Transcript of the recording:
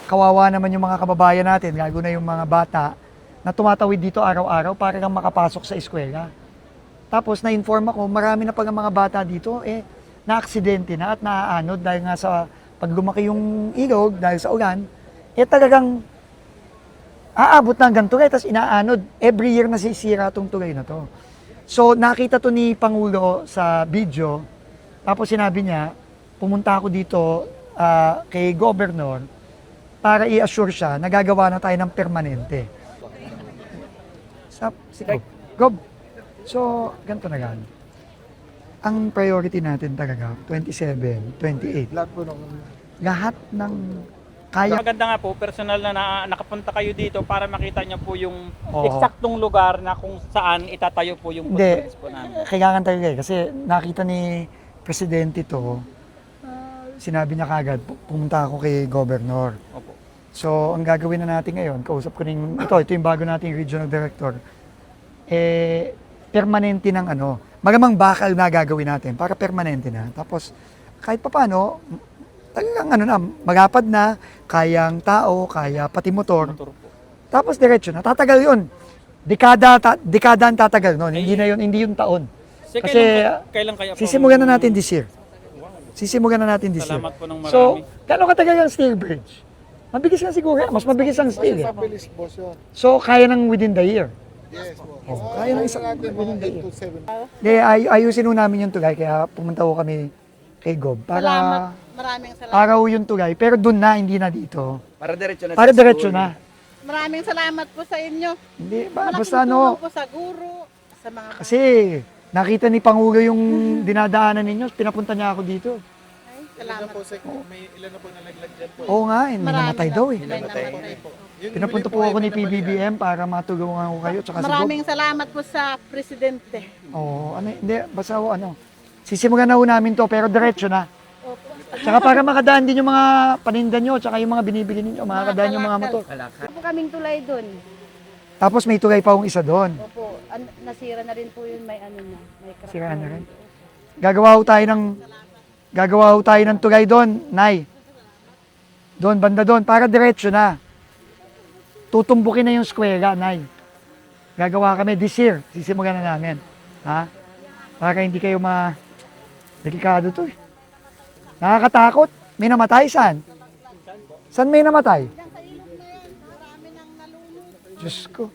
kawawa naman yung mga kababayan natin, lalo na yung mga bata, na tumatawid dito araw-araw para kang makapasok sa eskwela. Tapos na-inform ako, marami na pag mga bata dito, na-aksidente na at naaanod dahil nga sa pag lumaki yung ilog, dahil sa ulan, talagang aabot na hanggang tulay, tapos inaanod. Every year nasisira itong tulay na to. So nakita to ni Pangulo sa video, tapos sinabi niya, pumunta ako dito kay Governor para i-assure siya na gagawa na tayo ng permanente. Sige, Gob. So, ganito na gan. Ang priority natin talaga, 27, 28. Lahat ng kaya. Maganda nga po, personal na nakapunta kayo dito para makita niyo po yung Oo. eksaktong lugar na kung saan itatayo po yung Hindi, footbridge po namin. kailangan talaga kasi nakita ni Presidente to, sinabi niya kagad, pumunta ako kay Governor. Opo. So, ang gagawin na natin ngayon, kausap ko ito yung bago nating Regional Director, permanente ng magamang bakal na gagawin natin para permanente na. Tapos, kahit pa paano, talagang magapad na, kayang tao, kaya pati motor. Motor po. Tapos diretso na, tatagal yun. Dekada ang tatagal nun, hindi yun taon. Kasi, kailan kaya po? sisimulan na natin this year. Sisimulan na natin this year. Salamat po ng marami. So, gano'ng katagal ang steel bridge? Mabilis lang siguro, mas mabilis ang steel. Mabilis, boss, yun. So, kaya nang within the year. Yes, boss. Kaya ng isang natin mga 8 to 7. Ayusin namin yung tulay, kaya pumunta ko kami kay Gob. Para Maraming salamat. araw yung tulay, pero doon na, hindi na dito. Para diretso na Para sa diretso school. na. Maraming salamat po sa inyo. Hindi, Malaking basta tulong po sa guro, sa mga kasi nakita ni Pangulo yung dinadaanan ninyo, pinapunta niya ako dito. Ay, salamat po. May ilan na po nalaglag dyan po. Oo nga, may Marami namatay na. daw May namatay po. Pinapunta po ako ni PBBM para matulungan ko kayo, tsaka si Gob. Maraming salamat po sa Presidente. Oo, hindi, basta sisimulan na ho namin to, pero diretso na. Opo. Tsaka para makadaan din yung mga paninda nyo, tsaka yung mga binibili ninyo, makakadaan yung mga motor. Opo kaming tulay doon. Tapos may tulay pa akong isa doon. Opo, nasira na rin po yun, may may crack. Sira na rin. Gagawa ho tayo ng tulay doon, Nay. Doon, banda doon, para diretso na. Tutumbukin na yung eskwela, Nay. Gagawa kami this year, sisimulan na namin. Ha? Para hindi kayo delikado to eh. Nakakatakot. May namatay, saan? Saan may namatay? Sa ilog na yan, marami nang nalunod. Diyos ko.